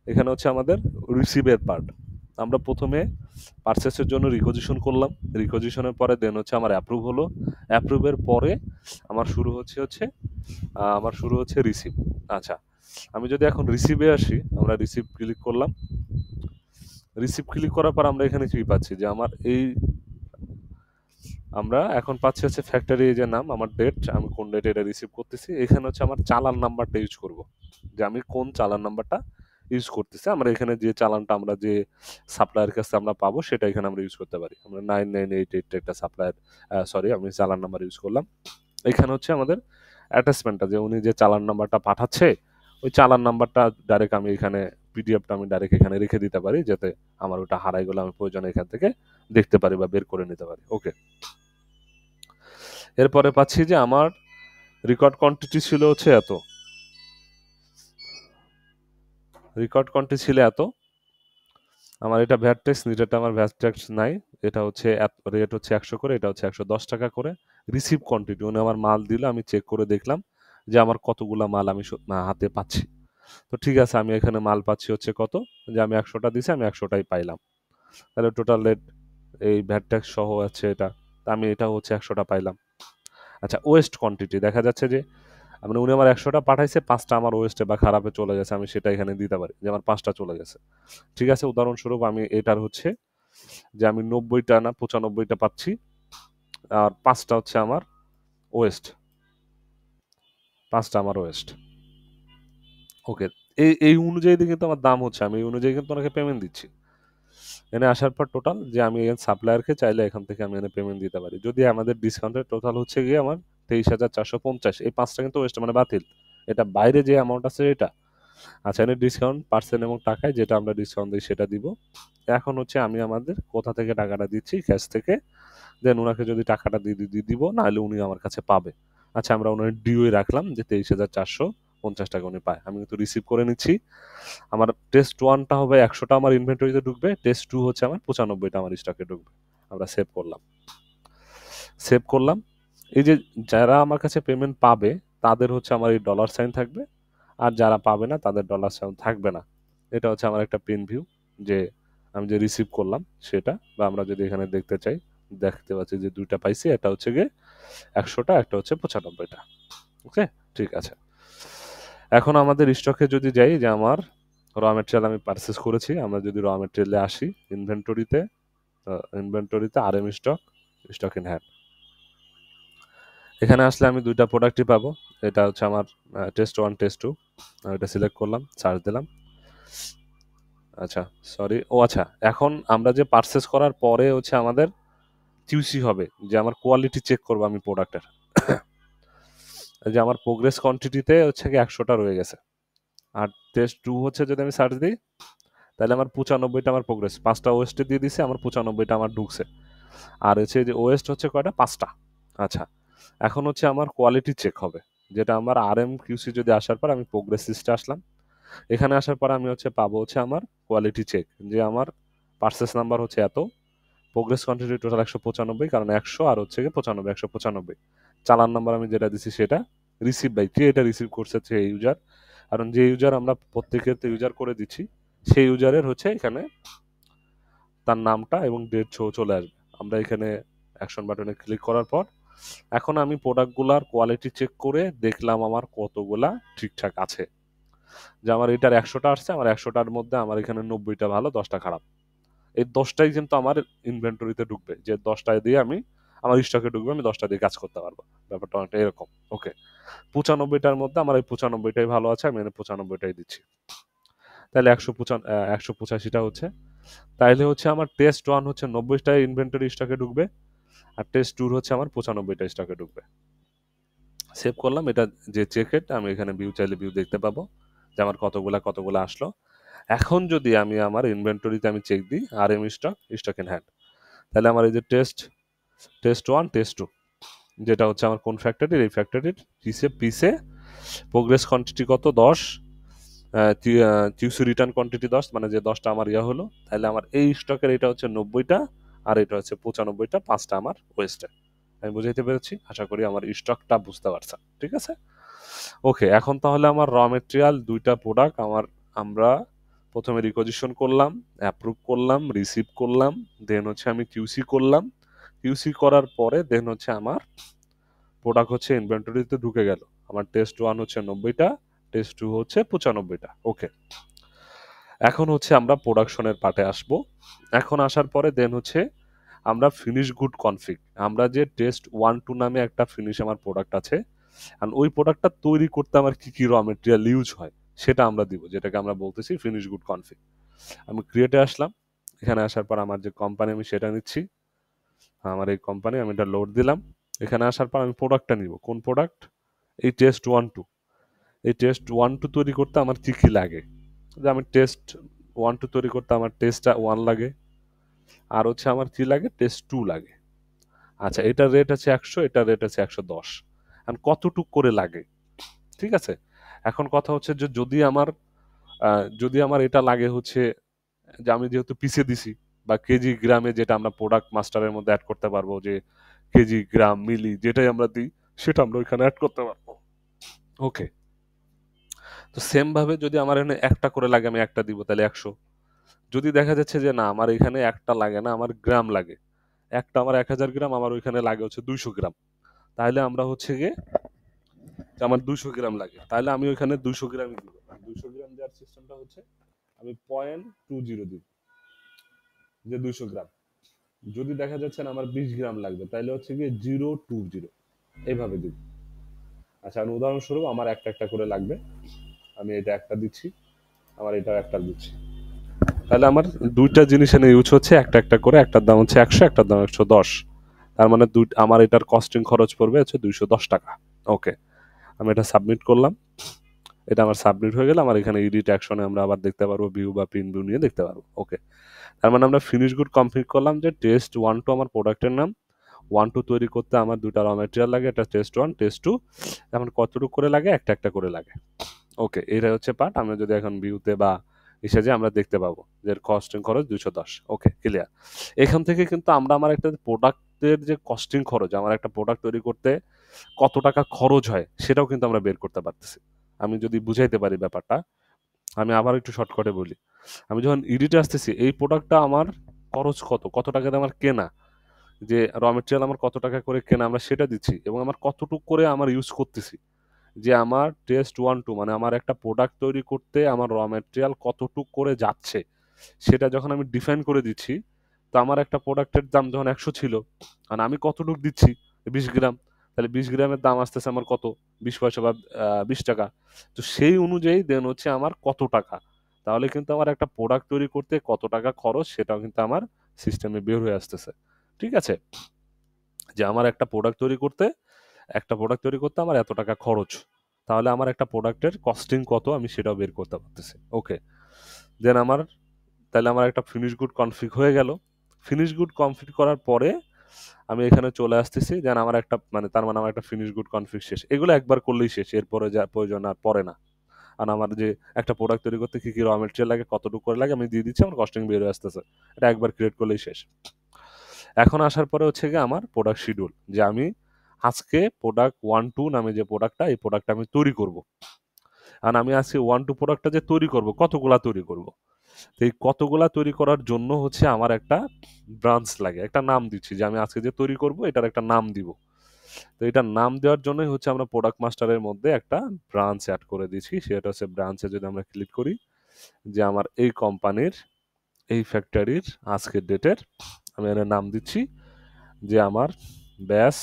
Speaker 1: এখানে হচ্ছে আমাদের রিসিভের পার্ট। আমরা প্রথমে পারচেসের জন্য রিকোজিশন করলাম, রিকোজিশনের পরে দেন হচ্ছে আমার অ্যাপ্রুভ হলো, অ্যাপ্রুভের পরে আমার শুরু হচ্ছে রিসিভ। আচ্ছা, আমি যদি এখন রিসিভে আসি, আমরা রিসিভ ক্লিক করলাম। রিসিভ ক্লিক করার পর আমরা এখানে কি পাচ্ছি, যে আমার এই আমরা এখন পাচ্ছি হচ্ছে ফ্যাক্টরি যে নাম, আমার ডেট, আমি কোন ডেটে এটা রিসিভ করতেছি, এখানে হচ্ছে আমার চালান নাম্বারটা ইউজ করব, যে আমি কোন চালান নাম্বারটা ইউজ করতেছি। আমরা এখানে যে চালানটা আমরা যে সাপ্লায়ার কাছে আমরা পাবো সেটা এখানে আমরা ইউজ করতে পারি। আমরা 9988 একটা সাপ্লায়ার, সরি আমি চালান নাম্বার ইউজ করলাম। এখানে হচ্ছে আমাদের অ্যাটাচমেন্টটা, যে উনি যে চালান নাম্বারটা পাঠাচ্ছে ওই চালান নাম্বারটা ডাইরেক্ট আমি এখানে পিডিএফটা আমি ডাইরেক্ট এখানে রেখে দিতে পারি, যাতে আমার ওটা হারাই গেলে আমি প্রয়োজনে এখান থেকে দেখতে পারি বা বের করে নিতে পারি। ওকে, এরপরে পাচ্ছি যে আমার রেকর্ড কোয়ান্টিটি ছিল হচ্ছে এত, রেকর্ড কোয়ান্টিটি ছিল এত। আমার এটা ভ্যাট ট্যাক্স, নিচেরটা আমার ভ্যাট ট্যাক্স নাই। এটা হচ্ছে রেট হচ্ছে 100 করে, এটা হচ্ছে 110 টাকা করে। রিসিভ কোয়ান্টিটি, উনি আমার মাল দিল, আমি চেক করে দেখলাম যে আমার কতগুলা মাল আমি হাতে পাচ্ছি। তো ঠিক আছে, আমি এখানে মাল পাচ্ছি হচ্ছে কত, যে আমি 100টা দিছি, আমি 100টাই পাইলাম। তাহলে টোটাল রেট এই ভ্যাট ট্যাক্স সহ আছে এটা, তা আমি এটা হচ্ছে 100টা পাইলাম। আচ্ছা, ওয়েস্ট কোয়ান্টিটি দেখা যাচ্ছে যে মানে উনি আমার 100টা পাঠাইছে, 5টা আমার ওয়েস্টে বা খারাপে চলে গেছে, আমি সেটা এখানে দিতে পারি যে আমার 5টা চলে গেছে। ঠিক আছে, উদাহরণস্বরূপ আমি এটার হচ্ছে যে আমি 90টা না 95টা পাচ্ছি, আর 5টা হচ্ছে আমার ওয়েস্ট, 5টা আমার ওয়েস্ট। ওকে, এই এই অনুযায়ী কিন্তু আমার দাম হচ্ছে, আমি এই অনুযায়ী কিন্তু ওনাকে পেমেন্ট দিচ্ছি। এনে আসার পর টোটাল যে আমি সাপ্লায়ারকে চাইলে এখান থেকে আমি এনে পেমেন্ট দিতে পারি, যদি আমাদের ডিসকাউন্টের টোটাল হচ্ছে গিয়ে আমার 23,450, এই 5টা কিন্তু ওয়েস্ট মানে বাতিল, এটা বাইরে যে অ্যামাউন্ট আছে এটা। আচ্ছা, এখানে ডিসকাউন্ট পার্সেন্ট এবং টাকায় যেটা আমরা ডিসকাউন্ট দিই সেটা দিব। এখন হচ্ছে আমি আমাদের কোথা থেকে টাকাটা দিচ্ছি, ক্যাশ থেকে, দেন ওনাকে যদি টাকাটা দিয়ে দিব, নাহলে উনি আমার কাছে পাবে। আচ্ছা, আমরা ওনার ডিওয়ে রাখলাম যে 23,450 টাকা উনি পায়, আমি কিন্তু রিসিভ করে নিচ্ছি। আমার টেস্ট ওয়ানটা হবে 100টা আমার ইনভেন্টরিতে ঢুকবে, টেস্ট টু হচ্ছে আমার 95টা আমার স্টকে ঢুকবে। আমরা সেভ করলাম, সেভ করলাম। এই যে যারা আমার কাছে পেমেন্ট পাবে তাদের হচ্ছে আমার এই ডলার সাইন থাকবে, আর যারা পাবে না তাদের ডলার সাইন থাকবে না। এটা হচ্ছে আমার একটা প্রিন্ট ভিউ, যে আমি যে রিসিভ করলাম সেটা। বা আমরা যদি এখানে দেখতে চাই, দেখতে পাচ্ছি যে দুইটা পাইছি, এটা হচ্ছে গিয়ে 100টা, একটা হচ্ছে 95টা। ওকে, ঠিক আছে। এখন আমাদের স্টকে যদি যাই, যে আমার র মেটেরিয়াল আমি পারচেস করেছি, আমরা যদি র মেটেরিয়ালে আসি, ইনভেন্টরিতে, R M stock, stock in hand, এখানে আসলে আমি দুইটা প্রোডাক্টই পাবো। এটা হচ্ছে আমার টেস্ট ওয়ান, টেস্ট টু। এটা সিলেক্ট করলাম, সার্চ দিলাম। আচ্ছা, সরি, ও আচ্ছা, এখন আমরা যে পারচেস করার পরে হচ্ছে আমাদের কিউসি হবে, যে আমার কোয়ালিটি চেক করবো আমি প্রোডাক্টের। যে আমার প্রোগ্রেস কোয়ান্টিটিতে হচ্ছে কি 100টা রয়ে গেছে। আর টেস্ট টু হচ্ছে যদি আমি সার্চ দিই, তাহলে আমার 95টা আমার প্রোগ্রেস, 5টা ওয়েস্টে দিয়ে দিছে, আমার 95টা আমার ঢুকছে। আর হচ্ছে যে ওয়েস্ট হচ্ছে কয়টা, 5টা। আচ্ছা, এখন হচ্ছে আমার কোয়ালিটি চেক হবে, যেটা আমার আর এম কিউসি যদি আসার পর আমি প্রোগ্রেস লিস্টে আসলাম, এখানে আসার পর আমি হচ্ছে পাবো হচ্ছে আমার কোয়ালিটি চেক, যে আমার পার্সেস নাম্বার হচ্ছে এত, প্রোগ্রেস কোয়ান্টিটি টোটাল 195, কারণ 100 আর হচ্ছে কি 95, 195। চালান নাম্বার আমি যেটা দিছি সেটা, রিসিভ বাই কে, এটা রিসিভ করছে হচ্ছে এই ইউজার, কারণ যে ইউজার আমরা প্রত্যেকের ইউজার করে দিচ্ছি সেই ইউজারের হচ্ছে এখানে তার নামটা এবং ডেট চলে আসবে। আমরা এখানে অ্যাকশন বাটনে ক্লিক করার পর এখন আমি প্রোডাক্টগুলার কোয়ালিটি চেক করে দেখলাম আমার কতগুলা ঠিকঠাক আছে। যে আমার এটার 100টা আসছে, আমার 100টার মধ্যে আমার এখানে 90টা ভালো, 10টা খারাপ। এই 10টাই কিন্তু আমার ইনভেন্টরিতে ঢুকবে, যে 10টায় দিয়ে আমি আমার স্টকে ঢুকবে, আমি 10টা দিয়ে কাজ করতে পারবো। ব্যাপারটা অনেকটা এরকম। ওকে, 95টার মধ্যে আমার এই 95টাই ভালো আছে, আমি 95টাই দিচ্ছি। তাহলে 185টা হচ্ছে, তাইলে হচ্ছে আমার টেস্ট ওয়ান হচ্ছে 90টা ইনভেন্টরি স্টকে ঢুকবে, আর টেস্ট টুর হচ্ছে আমার 95টা স্টকে ঢুকবে। সেভ করলাম। এটা যে চেকেট, আমি এখানে ভিউ চাইলে ভিউ দেখতে পাবো যে আমার কতগুলা আসলো। এখন যদি আমি আমার ইনভেন্টরিতে আমি চেক দিই R M stock, stock in hand, তাহলে আমার এই যে টেস্ট ওয়ান, টেস্ট টু, যেটা হচ্ছে আমার কোন ফ্যাক্টরির, এই ফ্যাক্টরির পিসে প্রোগ্রেস কোয়ান্টিটি কত, 10, টিউসি রিটার্ন কোয়ান্টিটি 10, মানে যে 10টা আমার ইয়া হলো, তাহলে আমার এই স্টকের এটা হচ্ছে 90টা, আর এটা হচ্ছে 95টা, 5টা আমার ওয়েস্টে। আমি বুঝাইতে পেরেছি, আশা করি আমার স্টকটা বুঝতে পারছেন। ঠিক আছে, ওকে। এখন তাহলে আমার র মেটেরিয়াল দুইটা প্রোডাক্ট আমরা প্রথমে রিকোজিশন করলাম, অ্যাপ্রুভ করলাম, রিসিভ করলাম, দেন হচ্ছে আমি কিউসি করলাম। কিউসি করার পরে দেন হচ্ছে আমার প্রোডাক্ট হচ্ছে ইনভেন্টরিতে ঢুকে গেল। আমার টেস্ট ওয়ান হচ্ছে 90টা, টেস্ট টু হচ্ছে 95টা। ওকে, এখন হচ্ছে আমরা প্রোডাকশনের পার্টে আসব। এখন আসার পরে দেন হচ্ছে আমরা ফিনিশ গুড কনফিগ, আমরা যে টেস্ট ওয়ান টু নামে একটা ফিনিশ আমার প্রোডাক্ট আছে, আর ওই প্রোডাক্টটা তৈরি করতে আমার কি কি র মেটেরিয়াল ইউজ হয় সেটা আমরা দিব, যেটাকে আমরা বলতেছি ফিনিশ গুড কনফিগ। আমি ক্রিয়েটে আসলাম, এখানে আসার পর আমার যে কোম্পানি আমি সেটা নিচ্ছি, আমার এই কোম্পানি, আমি এটা লোড দিলাম। এখানে আসার পর আমি প্রোডাক্টটা নিব, কোন প্রোডাক্ট, এই টেস্ট ওয়ান টু। এই টেস্ট ওয়ান টু তৈরি করতে আমার কি কি লাগে, যে আমি টেস্ট ওয়ান টু তৈরি করতে আমার টেস্ট ওয়ান লাগে, আর হচ্ছে আমার কি লাগে, টেস্ট টু লাগে। আচ্ছা, এটার রেট আছে 100, এটার রেট আছে 110, আর কতটুক করে লাগে। ঠিক আছে, এখন কথা হচ্ছে যে যদি আমার এটা লাগে হচ্ছে, যে আমি যেহেতু পিসে দিছি, বা কেজি গ্রামে, যেটা আমরা প্রোডাক্ট মাস্টারের মধ্যে অ্যাড করতে পারবো, যে কেজি গ্রাম মিলি যেটাই আমরা দিই সেটা আমরা ওইখানে অ্যাড করতে পারবো। ওকে, তো সেম ভাবে যদি আমার এখানে একটা করে লাগে, আমি একটা দিব, তাহলে 100। যদি দেখা যাচ্ছে যে না, আমার এখানে একটা লাগে না, আমার গ্রাম লাগে, একটা আমার 1000 গ্রাম, আমার ওইখানে লাগে হচ্ছে 200 গ্রাম, তাহলে আমরা হচ্ছে গিয়ে, আমার 200 গ্রাম লাগে, তাহলে আমি ওইখানে 200 গ্রামই দিব। 200 গ্রাম দেওয়ার সিস্টেমটা হচ্ছে আমি 0.20 দিব, যে 200 গ্রাম। যদি দেখা যাচ্ছে না আমার 20 গ্রাম লাগবে, তাহলে হচ্ছে গিয়ে 0.20, এইভাবে দিব। আচ্ছা, আমি উদাহরণস্বরূপ আমার একটা একটা করে লাগবে, আমি এটা একটা দিচ্ছি, আমার এটা একটা দিচ্ছি, তাহলে আমার দুইটা জিনিস এনে ইউজ হচ্ছে একটা একটা করে, একটার দাম হচ্ছে 100, একটার দাম 110। তার মানে আমার এটার কস্টিং খরচ পড়বে হচ্ছে 210 টাকা। ওকে, আমি এটা সাবমিট করলাম। এটা আমার সাবমিট হয়ে গেলে আমার এখানে এডিট অ্যাকশনে আমরা আবার দেখতে পারবো ভিউ বা প্রিন্ট ভিউ নিয়ে দেখতে পারবো। ওকে, তার মানে আমরা ফিনিশ গুড কমপ্লিট করলাম যে টেস্ট 1 2 আমার প্রোডাক্টের নাম, 1 2 তৈরি করতে আমার দুটা র ম্যাটেরিয়াল লাগে, এটা টেস্ট 1 টেস্ট 2, এখন কতটুকু করে লাগে, একটা একটা করে লাগে। ওকে, এটা হচ্ছে পার্ট। আমরা যদি এখন ভিউতে বা এসে যে আমরা দেখতে পাবো যে কস্টিং খরচ 210। ওকে, ক্লিয়ার। এখান থেকে কিন্তু আমরা আমার একটা প্রোডাক্টের যে কস্টিং খরচ, আমার একটা প্রোডাক্ট তৈরি করতে কত টাকা খরচ হয় সেটাও কিন্তু আমরা বের করতে পারতেছি। আমি যদি বুঝাইতে পারি ব্যাপারটা, আমি আবার একটু শর্টকাটে বলি। আমি যখন এডিটে আসতেছি, এই প্রোডাক্টটা আমার খরচ কত, কত টাকাতে আমার কেনা, যে র মেটেরিয়াল আমার কত টাকা করে কেনা আমরা সেটা দিচ্ছি, এবং আমার কতটুক করে আমার ইউজ করতেছি, যে আমার টেস্ট 1 2 মানে আমার একটা প্রোডাক্ট তৈরি করতে আমার র মেটেরিয়াল কতটুক করে যাচ্ছে সেটা যখন আমি ডিফাইন করে দিচ্ছি, তো আমার একটা প্রোডাক্টের দাম যখন 100 ছিল, আর আমি কতটুক দিচ্ছি 20 গ্রাম, তাহলে 20 গ্রামের দাম আসতেছে আমার কত, 20 পয়সা বা 20 টাকা। তো সেই অনুযায়ী দেন হচ্ছে আমার কত টাকা, তাহলে কিন্তু আমার একটা প্রোডাক্ট তৈরি করতে কত টাকা খরচ সেটাও কিন্তু আমার সিস্টেমে বের হয়ে আসতেছে। ঠিক আছে, যে আমার একটা প্রোডাক্ট তৈরি করতে, একটা প্রোডাক্ট তৈরি করতে আমার এত টাকা খরচ, তাহলে আমার একটা প্রোডাক্টের কস্টিং কত আমি সেটাও বের করতে পারতেছি। ওকে, দেন আমার, তাহলে আমার একটা ফিনিশ গুড কনফিগ হয়ে গেল। ফিনিশ গুড কনফিগ করার পরে আমি এখানে চলে আসতেছি, দেন আমার একটা মানে তার মানে আমার একটা ফিনিশ গুড কনফিগ শেষ। এগুলো একবার করলেই শেষ, এরপরে যা প্রয়োজন আর পরে না। আর আমার যে একটা প্রোডাক্ট তৈরি করতে কি কি র মেটেরিয়াল লাগে, কতটুকু করে লাগে আমি দিয়ে দিচ্ছি, আমার কস্টিং বের হয়ে আসতেছে। এটা একবার ক্রিয়েট করলেই শেষ। এখন আসার পরে হচ্ছে গিয়ে আমার প্রোডাক্ট শিডিউল, যে আমি আজকে প্রোডাক্ট 1 2 নামে যে প্রোডাক্টটা, এই প্রোডাক্টটা আমি তৈরি করব। আর আমি আজকে 1 2 প্রোডাক্টটা যে তৈরি করব, কতগুলা তৈরি করব, তো এই কতগুলা তৈরি করার জন্য হচ্ছে আমার একটা ব্রাঞ্চ লাগে, একটা নাম দিচ্ছি, যে আমি আজকে যে তৈরি করব এটার একটা নাম দিব। তো এটার নাম দেওয়ার জন্যই হচ্ছে আমরা প্রোডাক্ট মাস্টারের মধ্যে একটা ব্রাঞ্চ অ্যাড করে দিচ্ছি। সেটা হচ্ছে ব্রাঞ্চে যদি আমরা ক্লিক করি, যে আমার এই কোম্পানির এই ফ্যাক্টরির আজকের ডেটের আমি এর নাম দিচ্ছি, যে আমার ব্যাস,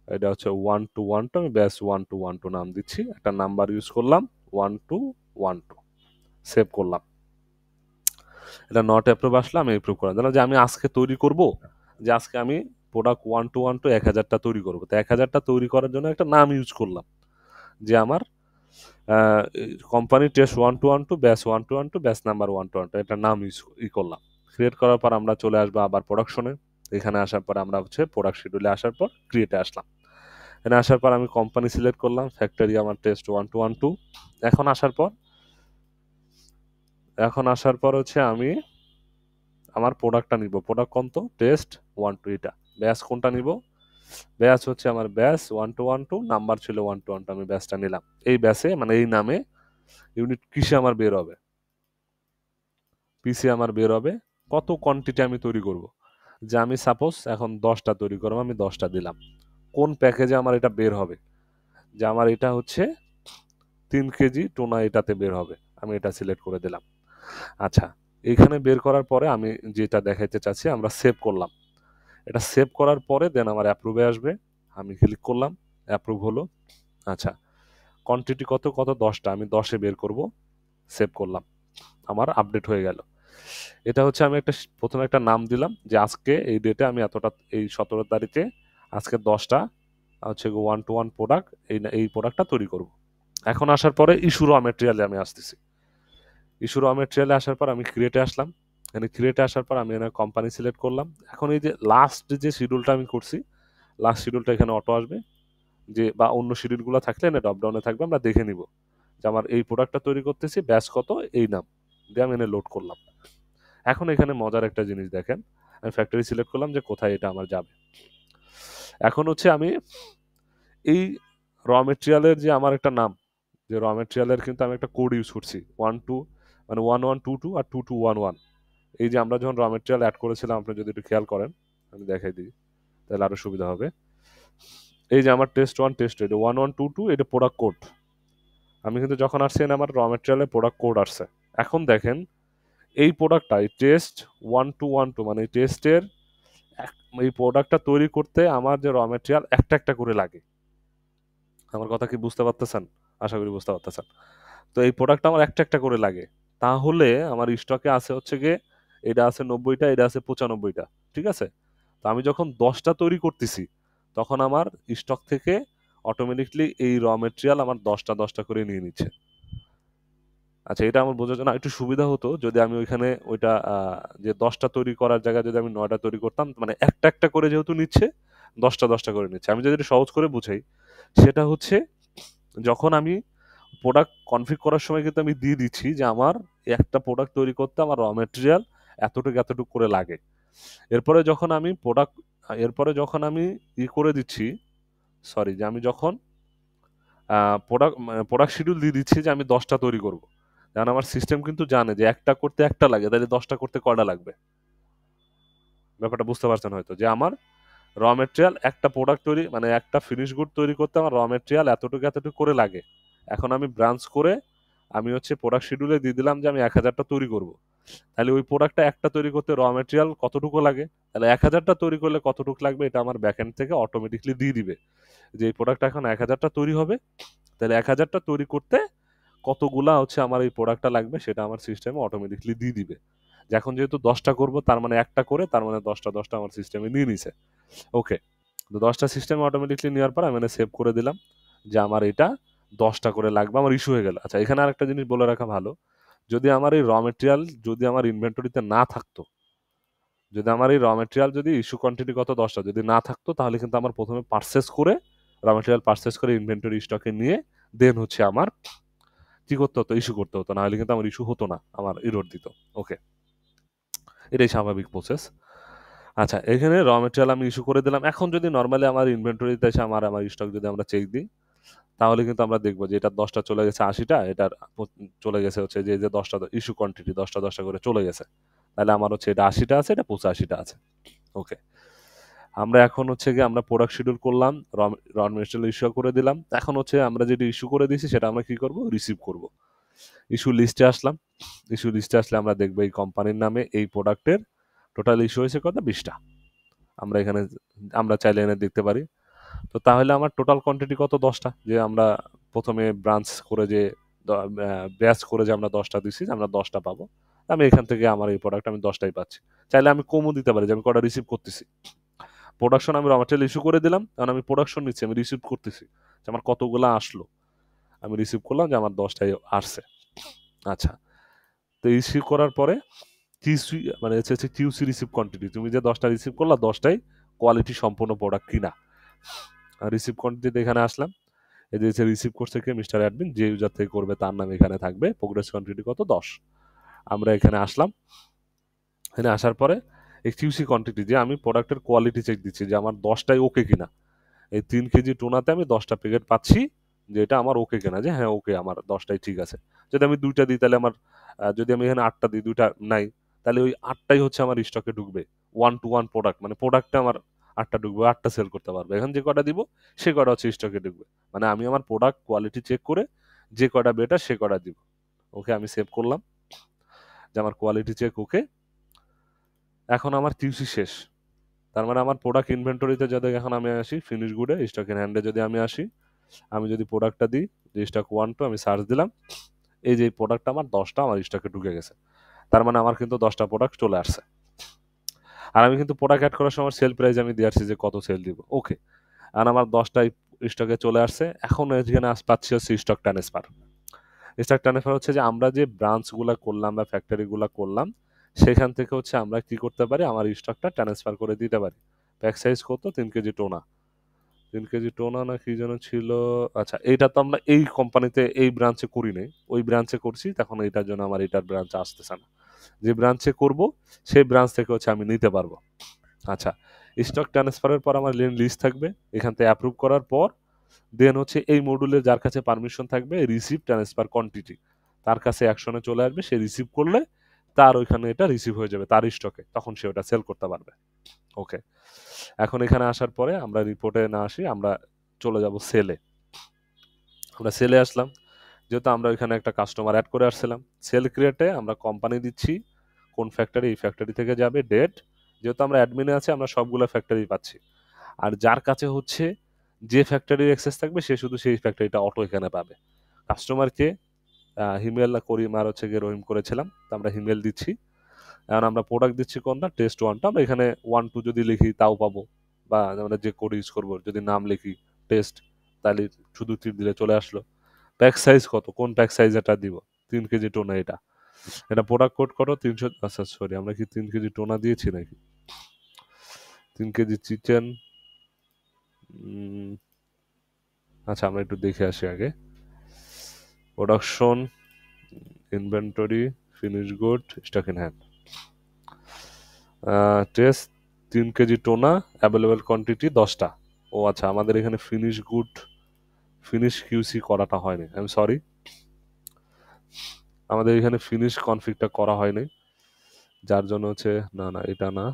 Speaker 1: এটা হচ্ছে 1 2 1 2, আমি ব্যাস 1 2 1 2 নাম দিচ্ছি, একটা নাম্বার ইউজ করলাম 1 2 1 2, সেভ করলাম। এটা নট অ্যাপ্রুভ আসলে আমি অ্যাপ্রুভ করলাম, জানো যে আমি আজকে তৈরি করব, যে আজকে আমি প্রোডাক্ট 1 2 1 2 1000টা তৈরি করব, তো 1000টা তৈরি করার জন্য একটা নাম ইউজ করলাম, যে আমার কোম্পানি টেস্ট 1 2 1 2 ব্যাস 1 2 1 2 ব্যাস নাম্বার 1 2 1 2, এটা নাম ইউজ করলাম। ক্রিয়েট করার পর আমরা চলে আসবো আবার প্রোডাকশনে। এখানে আসার পর আমরা হচ্ছে প্রোডাক্ট শিডিউলে আসার পর ক্রিয়েটে আসলাম। এখানে আসার পর আমি কোম্পানি সিলেক্ট করলাম, ফ্যাক্টরি আমার টেস্ট 1 2 1 2। এখন আসার পর, হচ্ছে আমি আমার প্রোডাক্টটা নিব, প্রোডাক্ট কোনটা, টেস্ট 1 2, এটা ব্যাস কোনটা নিব, ব্যাস হচ্ছে আমার ব্যাস 1 2 1 2, নাম্বার ছিল 1 2 1 2, আমি ব্যাসটা নিলাম। এই ব্যাসে মানে এই নামে ইউনিট কিসে আমার বের হবে, পিসি আমার বের হবে কত কোয়ান্টিটি আমি তৈরি করব, যে আমি সাপোজ এখন 10টা তৈরি করবো, আমি 10টা দিলাম। কোন প্যাকেজে আমার এটা বের হবে, যে আমার এটা হচ্ছে 3 কেজি টোনা এটাতে বের হবে, আমি এটা সিলেক্ট করে দিলাম। আচ্ছা, এইখানে বের করার পরে আমি যেটা দেখাইতে চাচ্ছি, আমরা সেভ করলাম। এটা সেভ করার পরে দেন আমার অ্যাপ্রুভে আসবে, আমি ক্লিক করলাম, অ্যাপ্রুভ হলো। আচ্ছা, কোয়ান্টিটি কত, 10টা, আমি 10-এ বের করব, সেভ করলাম, আমার আপডেট হয়ে গেল। এটা হচ্ছে আমি একটা প্রথমে একটা নাম দিলাম, যে আজকে এই ডেটে আমি এতটা, এই 17 তারিখে আজকে 10টা হচ্ছে 1 2 1 প্রোডাক্ট, এই প্রোডাক্টটা তৈরি করব। এখন আসার পরে ইস্যু র মেটেরিয়ালে আমি আসতেছি। ইস্যু র মেটেরিয়ালে আসার পর আমি ক্রিয়েটে আসলাম। এখানে ক্রিয়েটে আসার পর আমি এখানে কোম্পানি সিলেক্ট করলাম। এখন এই যে লাস্ট যে শিডিউলটা আমি করছি, লাস্ট শিডিউলটা এখানে অটো আসবে, যে বা অন্য শিডিউলগুলো থাকলে না ড্রপ ডাউনে থাকবে, আমরা দেখে নিব যে আমার এই প্রোডাক্টটা তৈরি করতেছি, ব্যাস কত, এই নাম দিয়ে আমি এনে লোড করলাম। এখন এখানে মজার একটা জিনিস দেখেন, আমি ফ্যাক্টরি সিলেক্ট করলাম যে কোথায় এটা আমার যাবে। এখন হচ্ছে আমি এই র মেটেরিয়ালের যে আমার একটা নাম, যে র মেটেরিয়ালের কিন্তু আমি একটা কোড ইউজ করছি 1 2 মানে 1 1 2 2 আর 2 2 1 1। এই যে আমরা যখন র মেটেরিয়াল অ্যাড করেছিলাম, আপনি যদি একটু খেয়াল করেন, আমি দেখাই দিই তাহলে আরো সুবিধা হবে। এই যে আমার টেস্ট 1 টেস্ট 2, এটা 1 1 2 2, এটা প্রোডাক্ট কোড। আমি কিন্তু যখন আসছি আমার র মেটেরিয়ালে প্রোডাক্ট কোড আসছে। এখন দেখেন এই প্রোডাক্টটা, এই টেস্ট 1 2 1 2 মানে এই টেস্টের এই প্রোডাক্টটা তৈরি করতে আমার যে র মেটেরিয়াল একটা একটা করে লাগে। আমার কথা কি বুঝতে পারতেছেন? আশা করি বুঝতে পারতেছেন। তো এই প্রোডাক্টটা আমার একটা একটা করে লাগে, তাহলে আমার স্টকে আছে হচ্ছে গিয়ে, এটা আছে 90টা, এটা আছে 95টা। ঠিক আছে, তো আমি যখন 10টা তৈরি করতেছি, তখন আমার স্টক থেকে অটোমেটিকলি এই র মেটেরিয়াল আমার 10টা 10টা করে নিয়ে নিচ্ছে। আচ্ছা, এটা আমার বোঝার জন্য একটু সুবিধা হতো যদি আমি ওইখানে ওইটা যে 10টা তৈরি করার জায়গায় যদি আমি 9টা তৈরি করতাম, মানে একটা একটা করে যেহেতু নিচ্ছে 10টা 10টা করে নিচ্ছে। আমি যদি এটা সহজ করে বুঝাই, সেটা হচ্ছে যখন আমি প্রোডাক্ট কনফিগ করার সময় কিন্তু আমি দিয়ে দিচ্ছি যে আমার একটা প্রোডাক্ট তৈরি করতে আমার র মেটেরিয়াল এতটুকু এতটুকু করে লাগে। এরপরে যখন আমি প্রোডাক্ট এরপরে যখন আমি করে দিচ্ছি, সরি, যে আমি যখন প্রোডাক্ট শিডিউল দিয়ে দিচ্ছি যে আমি 10টা তৈরি করব, কারণ আমার সিস্টেম কিন্তু জানে যে একটা করতে একটা লাগে, তাহলে 10টা করতে কয়টা লাগবে। ব্যাপারটা বুঝতে পারছেন হয়তো, যে আমার র মেটেরিয়াল একটা প্রোডাক্ট তৈরি মানে একটা ফিনিশ গুড তৈরি করতে আমার র মেটেরিয়াল এতটুকু এতটুকু করে লাগে। এখন আমি ব্রাঞ্চ করে আমি হচ্ছে প্রোডাক্ট শিডিউলে দিয়ে দিলাম যে আমি 1000টা তৈরি করব, তাহলে ওই প্রোডাক্টটা একটা তৈরি করতে র মেটেরিয়াল কতটুকু লাগে, তাহলে 1000টা তৈরি করলে কতটুকু লাগবে, এটা আমার ব্যাকএন্ড থেকে অটোমেটিকলি দিয়ে দিবে যে এই প্রোডাক্টটা এখন 1000টা তৈরি হবে, তাহলে 1000টা তৈরি করতে কতগুলা হচ্ছে আমার এই প্রোডাক্টটা লাগবে, সেটা আমার সিস্টেমে অটোমেটিকলি দিয়ে দিবে। যে এখন যেহেতু 10টা করব, তার মানে একটা করে, তার মানে 10টা 10টা আমার সিস্টেমে নিয়ে নিছে। ওকে, তো 10টা সিস্টেমে অটোমেটিকলি নেওয়ার পর আমি সেভ করে দিলাম যে আমার এটা 10টা করে লাগবে, আমার ইস্যু হয়ে গেল। আচ্ছা, এখানে আরেকটা জিনিস বলে রাখা ভালো, যদি আমার এই র মেটেরিয়াল যদি আমার ইনভেন্টরিতে না থাকতো, যদি আমার এই র মেটেরিয়াল যদি ইস্যু কোয়ান্টিটি কত 10টা যদি না থাকতো, তাহলে কিন্তু আমার প্রথমে পারচেস করে র মেটেরিয়াল পারচেস করে ইনভেন্টরি স্টকে নিয়ে দেন হচ্ছে আমার কি করতে হতো, ইস্যু করতে হতো, না হলে কিন্তু আমার ইস্যু হতো না, আমার এরর দিত। ওকে, এটাই স্বাভাবিক প্রসেস। আচ্ছা, এখানে র মেটেরিয়াল আমি ইস্যু করে দিলাম। এখন যদি নর্মালি আমার ইনভেন্টরিতে এসে আমার আমার স্টক যদি আমরা চেক দিই, তাহলে কিন্তু আমরা দেখবো যে এটার 10টা চলে গেছে 80টা, এটার চলে গেছে হচ্ছে যে 10টা ইস্যু কোয়ান্টিটি 10টা 10টা করে চলে গেছে, তাহলে আমার হচ্ছে এটা 80টা আছে, এটা 85টা আছে। ওকে, আমরা এখন হচ্ছে গিয়ে আমরা প্রোডাক্ট শিডিউল করলাম, র মেটেরিয়াল ইস্যু করে দিলাম। এখন হচ্ছে আমরা যেটা ইস্যু করে দিয়েছি সেটা আমরা কি করব, রিসিভ করব। ইস্যু লিস্টে আসলাম, ইস্যু লিস্টে আসলে আমরা দেখবো এই কোম্পানির নামে এই প্রোডাক্টের টোটাল ইস্যু হয়েছে কত, 20টা। আমরা এখানে আমরা চাইলে এনে দেখতে পারি। তো তাহলে আমার টোটাল কোয়ান্টিটি কত, 10টা, যে আমরা প্রথমে ব্রাঞ্চ করে যে ব্যাচ করে যে আমরা 10টা দিছি, আমরা 10টা পাবো। আমি এখান থেকে আমার এই প্রোডাক্ট আমি 10টাই পাচ্ছি। চাইলে আমি কমও দিতে পারি যে আমি কটা রিসিভ করতেছি। প্রোডাকশন আমি র মেটেরিয়াল ইস্যু করে দিলাম, কারণ আমি প্রোডাকশন নিচ্ছি, আমি রিসিভ করতেছি যে আমার কতগুলা আসলো, আমি রিসিভ করলাম যে আমার 10টাই আসছে। আচ্ছা, তো ইস্যু করার পরে কিউসি মানে হচ্ছে কিউসি রিসিভ কোয়ান্টিটি, তুমি যে 10টা রিসিভ করলা 10টাই কোয়ালিটি সম্পূর্ণ প্রোডাক্ট কিনা। রিসিভ কোয়ান্টিটি এখানে আসলাম, এই যে রিসিভ করছে কে, মিস্টার অ্যাডমিন, যে ইউজার থেকে করবে তার নাম এখানে থাকবে, প্রোগ্রেস কোয়ান্টিটি কত, 10। আমরা এখানে আসলাম, এখানে আসার পরে এই কিউসি কোয়ান্টিটি যে আমি প্রোডাক্টের কোয়ালিটি চেক দিচ্ছি যে আমার 10টাই ওকে কিনা। এই 3 কেজি টোনাতে আমি 10টা প্যাকেট পাচ্ছি, যে এটা আমার ওকে কিনা, যে হ্যাঁ ওকে, আমার 10টাই ঠিক আছে। যদি আমি 2টা দিই তাহলে আমার যদি আমি এখানে 8টা দিই, 2টা নাই, তাহলে ওই 8টাই হচ্ছে আমার স্টকে ঢুকবে। 1 to 1 প্রোডাক্ট, মানে প্রোডাক্টটা আমার 8টা ঢুকবে, 8টা সেল করতে পারবে। এখন যে কটা দিব সে কটা হচ্ছে স্টকে ঢুকবে, মানে আমি আমার প্রোডাক্ট কোয়ালিটি চেক করে যে কটা বেটার সে কটা দিব। ওকে, আমি সেভ করলাম যে আমার কোয়ালিটি চেক ওকে। এখন আমার কিউসি শেষ, তার মানে আমার প্রোডাক্ট ইনভেন্টরিতে যদি এখন আমি আসি, ফিনিশ গুডে স্টক ইন হ্যান্ডে যদি আমি আসি, আমি যদি প্রোডাক্টটা দিই যে স্টক 1 2, আমি সার্চ দিলাম, এই যে প্রোডাক্টটা আমার 10টা আমার স্টকে ঢুকে গেছে, তার মানে আমার কিন্তু 10টা প্রোডাক্ট চলে আসছে। আর আমি কিন্তু প্রোডাক্ট অ্যাড করার সময় সেল প্রাইস আমি দিয়ে আসছি যে কত সেল দিব। ওকে, আর আমার 10টাই স্টকে চলে আসছে। এখন এখানে পাচ্ছি হচ্ছে স্টক ট্রান্সফার। স্টক ট্রান্সফার হচ্ছে যে আমরা যে ব্রাঞ্চগুলো করলাম বা ফ্যাক্টরিগুলো করলাম, সেখান থেকে হচ্ছে আমরা কি করতে পারি, আমার স্টকটা ট্রান্সফার করে দিতে পারি। প্যাক সাইজ কত, 3 কেজি টোনা, 3 কেজি টোনা না কি যেন ছিল। আচ্ছা, এইটা তো আমরা এই কোম্পানিতে এই ব্রাঞ্চে করি নাই, ওই ব্রাঞ্চে করছি, তখন এটার জন্য আমার এটার ব্রাঞ্চ আসতেছে না। যে ব্রাঞ্চে করব সেই ব্রাঞ্চ থেকে হচ্ছে আমি নিতে পারবো। আচ্ছা, স্টক ট্রান্সফারের পর আমার লিস্ট থাকবে, এখান থেকে অ্যাপ্রুভ করার পর দেন হচ্ছে এই মডিউলে যার কাছে পারমিশন থাকবে রিসিভ ট্রান্সফার কোয়ান্টিটি, তার কাছে অ্যাকশনে চলে আসবে, সে রিসিভ করলে তার ওইখানে এটা রিসিভ হয়ে যাবে তার স্টকে, তখন সে ওটা সেল করতে পারবে। ওকে, এখন এখানে আসার পরে আমরা রিপোর্টে না আসি, আমরা চলে যাব সেলে। আমরা সেলে আসলাম, যেহেতু আমরা ওইখানে একটা কাস্টমার অ্যাড করে আসছিলাম, সেল ক্রিয়েটে আমরা কোম্পানি দিচ্ছি, কোন ফ্যাক্টরি, এই ফ্যাক্টরি থেকে যাবে, ডেট, যেহেতু আমরা অ্যাডমিনে আছি আমরা সবগুলো ফ্যাক্টরি পাচ্ছি। আর যার কাছে হচ্ছে যে ফ্যাক্টরির অ্যাক্সেস থাকবে সে শুধু সেই ফ্যাক্টরিটা অটো এখানে পাবে। কাস্টমারকে হিমেল করিম আর হচ্ছে গিয়ে রহিম করেছিলাম, তো আমরা হিমেল দিচ্ছি। এখন আমরা প্রোডাক্ট দিচ্ছি কোনটা, টেস্ট 1টা, আমরা এখানে 1 2 যদি লিখি তাও পাবো, বা আমরা যে কোড ইউজ করবো যদি নাম লিখি টেস্ট, তাহলে শুধু তীর দিলে চলে আসলো। প্যাক সাইজ কত, কোন প্যাক সাইজ এটা দিব, 3 কেজি টোনা এটা এটা প্রোডাক্ট কোড করো 300, আচ্ছা সরি আমরা কি 3 কেজি টোনা দিয়েছি নাকি? 3 কেজি চিকেন, আচ্ছা আমরা একটু দেখে আসি আগে। Production, inventory, finish good, stock in hand, test 3 KG tuna, available quantity 10টা। ও আচ্ছা আমাদের এখানে ফিনিশ গুড, ফিনিশ কিউসি করাটা হয়নি, আই এম সরি, আমাদের এখানে ফিনিশ কনফিগটা করা হয়নি, যার জন্য হচ্ছে না না এটা না,